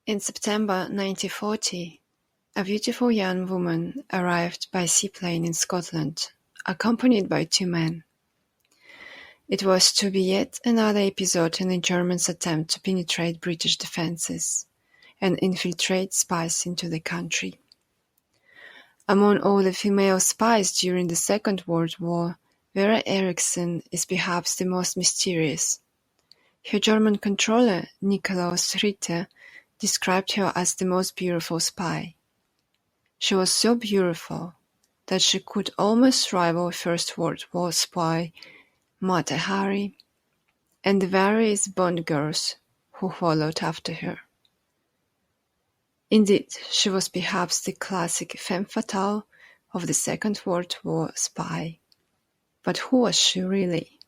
In September 1940, a beautiful young woman arrived by seaplane in Scotland, accompanied by 2 men. It was to be yet another episode in the Germans' attempt to penetrate British defences and infiltrate spies into the country. Among all the female spies during the Second World War, Vera Eriksen is perhaps the most mysterious. Her German controller, Nikolaus Ritter, described her as the most beautiful spy. She was so beautiful that she could almost rival First World War spy Mata Hari and the various Bond girls who followed after her. Indeed, she was perhaps the classic femme fatale of the Second World War spy. But who was she really?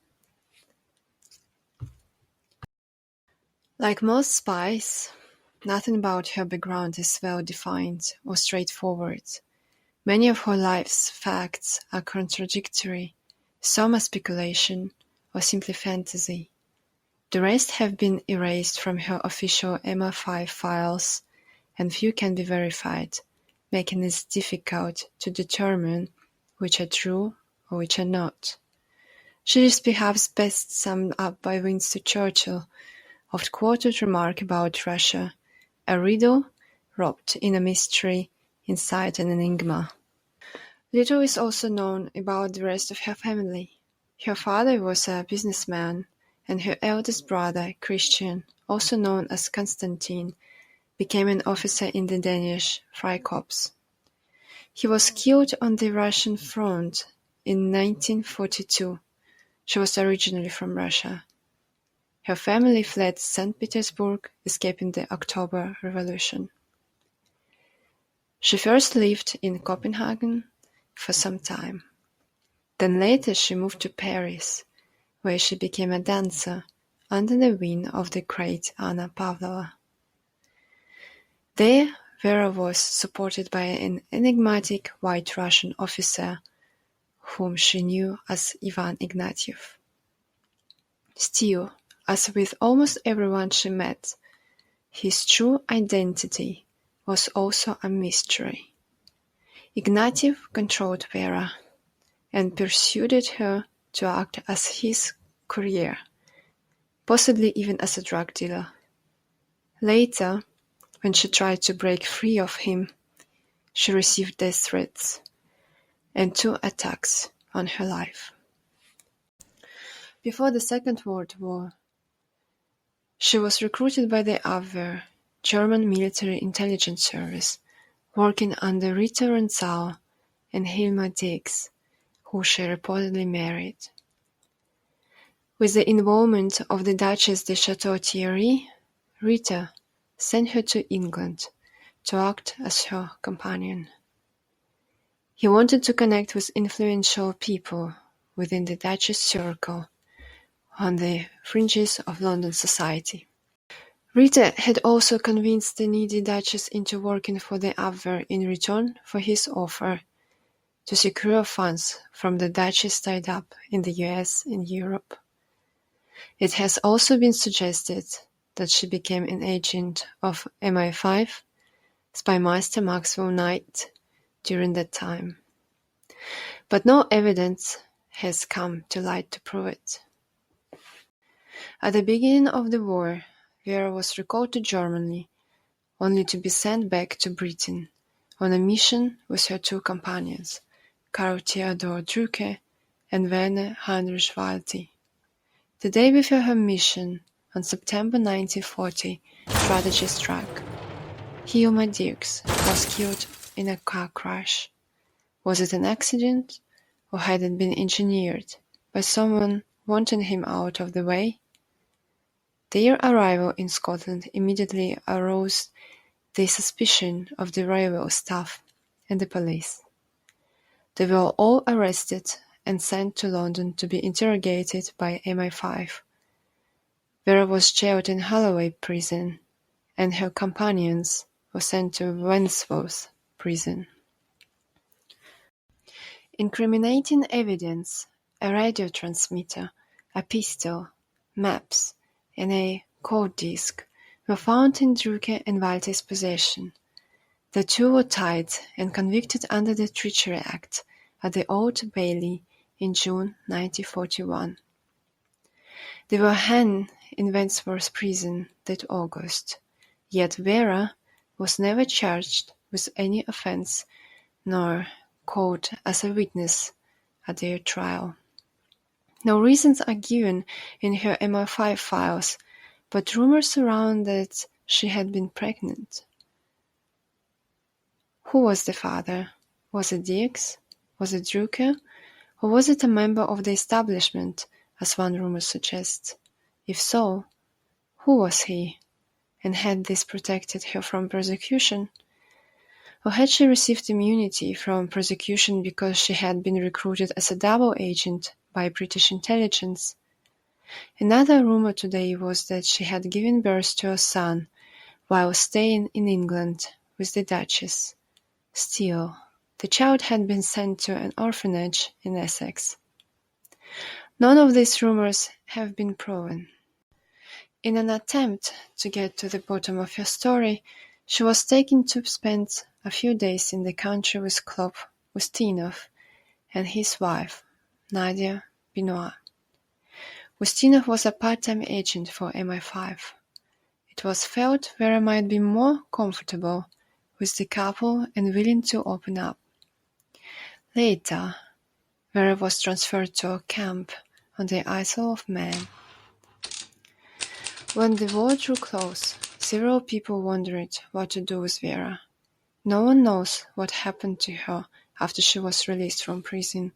Like most spies, nothing about her background is well-defined or straightforward. Many of her life's facts are contradictory, some are speculation or simply fantasy. The rest have been erased from her official MI5 files, and few can be verified, making it difficult to determine which are true or which are not. She is perhaps best summed up by Winston Churchill, oft-quoted remark about Russia, a riddle wrapped in a mystery inside an enigma. Little is also known about the rest of her family. Her father was a businessman, and her eldest brother, Christian, also known as Constantine, became an officer in the Danish Freikorps. He was killed on the Russian front in 1942. She was originally from Russia. Her family fled St. Petersburg, escaping the October Revolution. She first lived in Copenhagen for some time. Then later she moved to Paris, where she became a dancer under the wing of the great Anna Pavlova. There, Vera was supported by an enigmatic White Russian officer whom she knew as Ivan Ignatieff. Still, as with almost everyone she met, his true identity was also a mystery. Ignatieff controlled Vera and persuaded her to act as his courier, possibly even as a drug dealer. Later, when she tried to break free of him, she received death threats and 2 attacks on her life. Before the Second World War, she was recruited by the Abwehr, German military intelligence service, working under Rita Ronsau and Hilma Diggs, who she reportedly married. With the involvement of the Duchess de Chateau-Thierry, Rita sent her to England to act as her companion. He wanted to connect with influential people within the Duchess circle on the fringes of London society. Rita had also convinced the needy Duchess into working for the Abwehr in return for his offer to secure funds from the Duchess tied up in the US and Europe. It has also been suggested that she became an agent of MI5 spymaster Maxwell Knight during that time. But no evidence has come to light to prove it. At the beginning of the war, Vera was recalled to Germany, only to be sent back to Britain on a mission with her 2 companions, Karl Theodor Drucke and Werner Heinrich Walti. The day before her mission, on September 1940, tragedy struck. Hilma Diggs was killed in a car crash. Was it an accident, or had it been engineered by someone wanting him out of the way? Their arrival in Scotland immediately aroused the suspicion of the royal staff and the police. They were all arrested and sent to London to be interrogated by MI5. Vera was jailed in Holloway Prison, and her companions were sent to Wandsworth Prison. Incriminating evidence, a radio transmitter, a pistol, maps, and a code disk were found in Druke and Walter's possession. The two were tried and convicted under the Treachery Act at the Old Bailey in June 1941. They were hanged in Wandsworth Prison that August, yet Vera was never charged with any offence nor called as a witness at their trial. No reasons are given in her MI5 files, but rumors surround that she had been pregnant. Who was the father? Was it Dix? Was it Drucker? Or was it a member of the establishment, as one rumor suggests? If so, who was he? And had this protected her from persecution? Or had she received immunity from prosecution because she had been recruited as a double agent by British intelligence? Another rumor today was that she had given birth to a son while staying in England with the Duchess. Still, the child had been sent to an orphanage in Essex. None of these rumors have been proven. In an attempt to get to the bottom of her story, she was taken to spend a few days in the country with Klopp Ustinov and his wife, Nadia Benoit. Ustinov was a part-time agent for MI5. It was felt Vera might be more comfortable with the couple and willing to open up. Later, Vera was transferred to a camp on the Isle of Man. When the war drew close, several people wondered what to do with Vera. No one knows what happened to her after she was released from prison.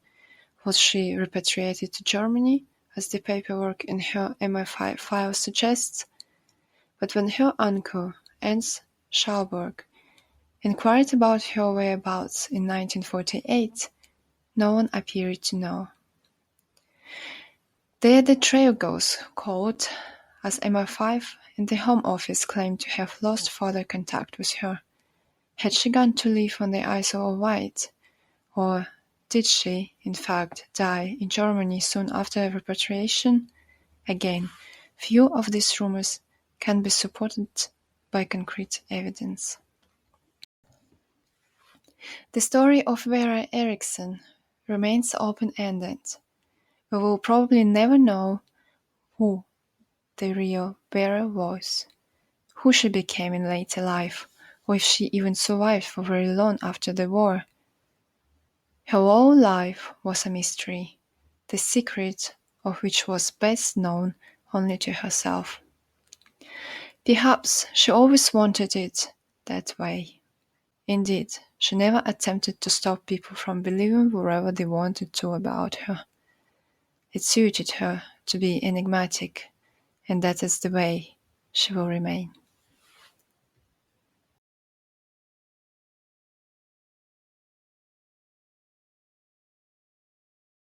Was she repatriated to Germany, as the paperwork in her MI5 file suggests? But when her uncle, Ernst Schauberg, inquired about her whereabouts in 1948, no one appeared to know. There the trail goes cold, as MI5 and the Home Office claimed to have lost further contact with her. Had she gone to live on the Isle of Wight? Or did she, in fact, die in Germany soon after repatriation? Again, few of these rumors can be supported by concrete evidence. The story of Vera Eriksen remains open-ended. We will probably never know who the real Vera was, who she became in later life, or if she even survived for very long after the war. Her whole life was a mystery, the secret of which was best known only to herself. Perhaps she always wanted it that way. Indeed, she never attempted to stop people from believing whatever they wanted to about her. It suited her to be enigmatic, and that is the way she will remain.